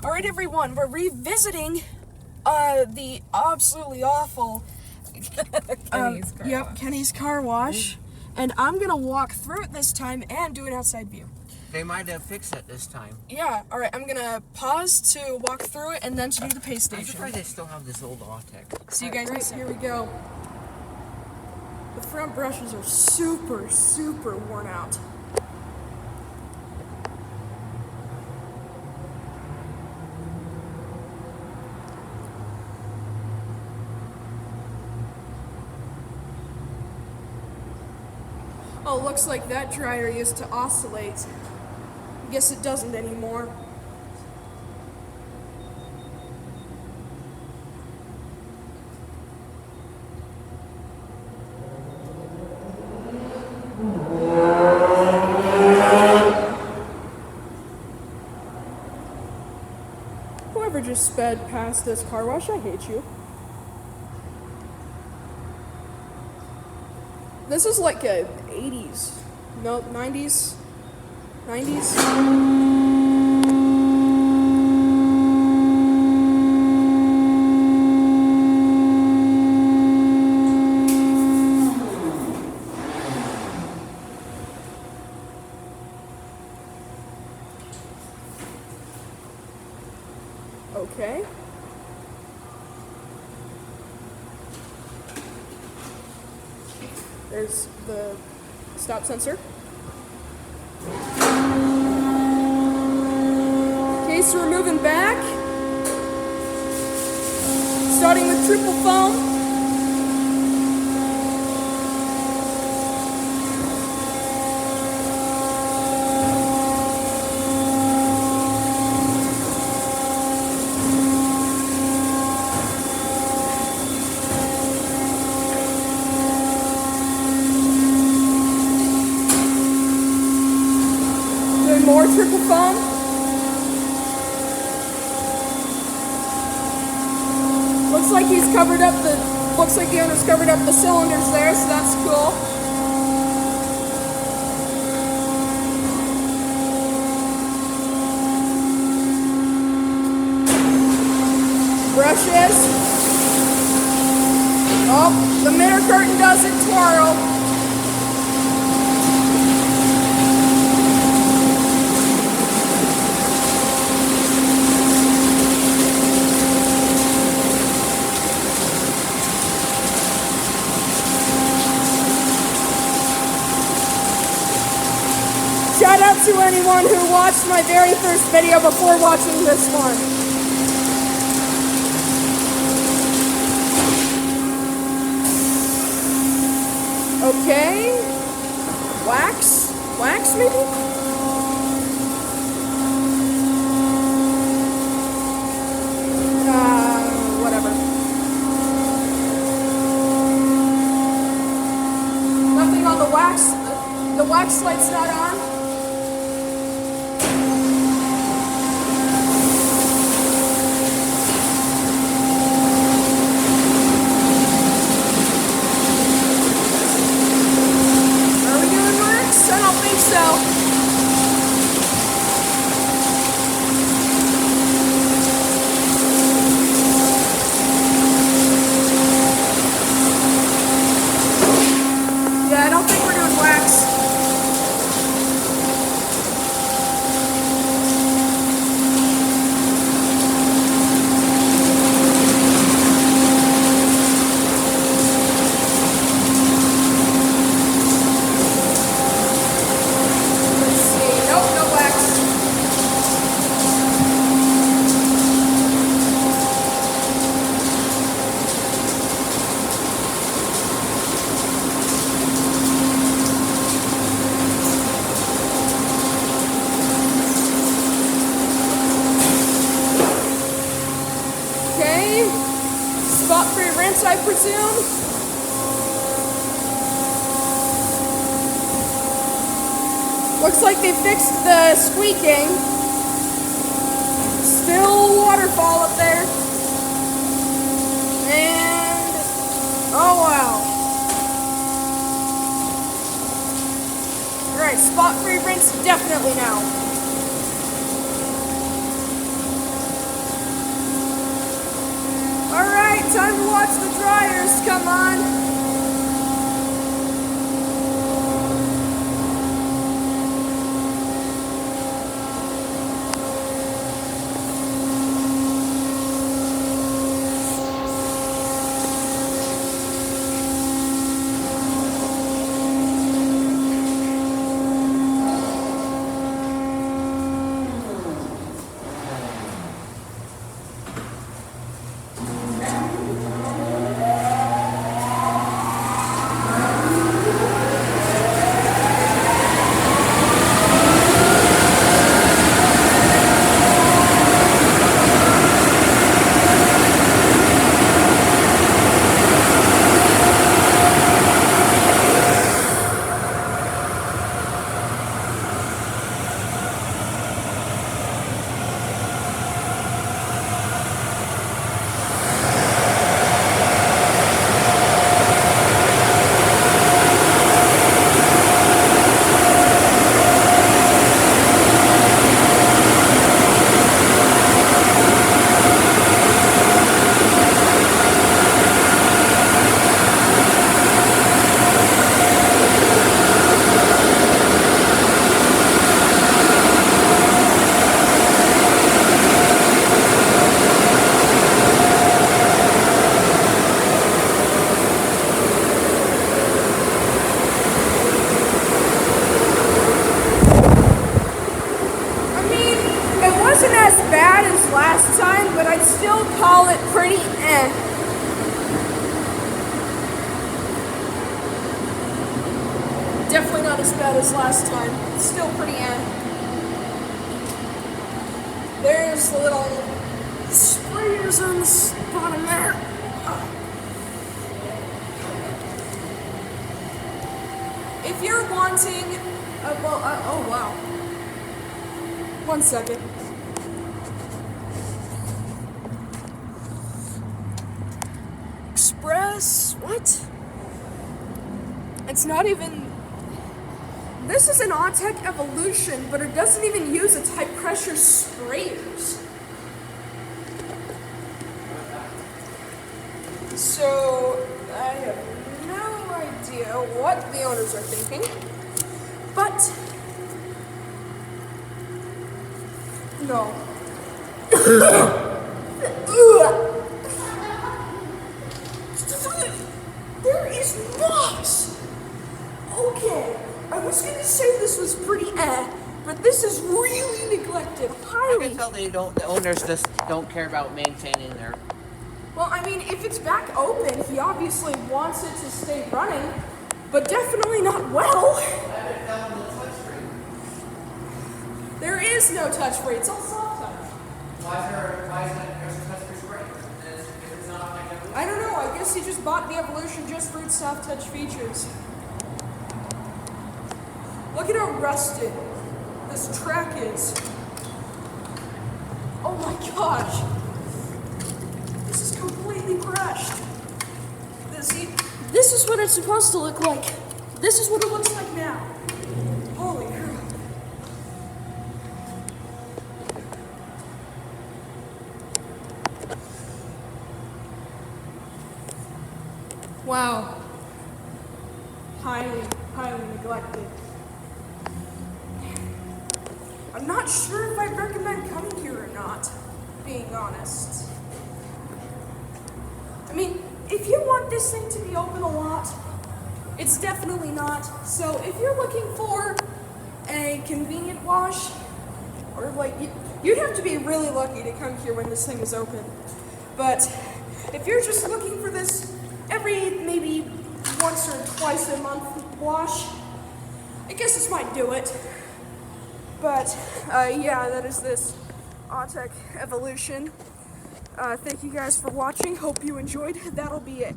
Alright everyone, we're revisiting the absolutely awful Kenny's car wash. And I'm gonna walk through it this time and do an outside view. They might have fixed it this time. Yeah, alright, I'm gonna pause to walk through it and then to do the pay station. I'm surprised they still have this old Autec. See you guys right, here we go. The front brushes are super worn out. Oh, looks like that dryer used to oscillate. Guess it doesn't anymore. Whoever just sped past this car wash, I hate you. This is like a 80s, no, 90s. Okay. There's the stop sensor. Okay, so we're moving back. Starting with triple foam. More triple foam. Looks like he's covered up looks like the owner's covered up the cylinders there, so that's cool. Brushes. Oh, the mirror curtain doesn't twirl. Shout out to anyone who watched my very first video before watching this one. Okay. Wax? Wax maybe? Whatever. Nothing on the wax. The wax light's not on. Yeah, I don't think we're doing wax. Let's see. Nope, no wax. Okay, spot-free rinse, I presume. Looks like they fixed the squeaking. Still waterfall up there. And, oh wow. Alright, spot-free rinse definitely now. time to watch the dryers, come on. Wasn't as bad as last time, but I'd still call it pretty eh. Definitely not as bad as last time. It's still pretty eh. There's the little sprayers on the bottom there. If you're wanting oh wow. 1 second. Express, what? It's not even, this is an Autec Evolution, but it doesn't even use its high pressure sprayers. So, I have no idea what the owners are thinking, but, no. There is moss! Okay, I was gonna say this was pretty but this is really neglected, highly. I can tell the owners just don't care about maintaining their... Well, I mean, if it's back open, he obviously wants it to stay running, but definitely not well. I haven't found the touchscreen. There is no touchscreen, it's all soft touch. Why is that there's a touchscreen spray? If it's not like Evolution? I don't know, I guess he just bought the Evolution just for its soft touch features. Look at how rusted this track is. Oh my gosh. This is completely crushed. This is what it's supposed to look like. This is what it looks like now. Holy crap. Wow. Highly, highly neglected. I'm not sure if I'd recommend coming here or not, being honest. I mean, if you want this thing to be open a lot, it's definitely not. So if you're looking for a convenient wash, or like, you'd have to be really lucky to come here when this thing is open. But if you're just looking for this every maybe once or twice a month wash, I guess this might do it. But yeah, that is this Autec Evolution. Thank you guys for watching. Hope you enjoyed. That'll be it.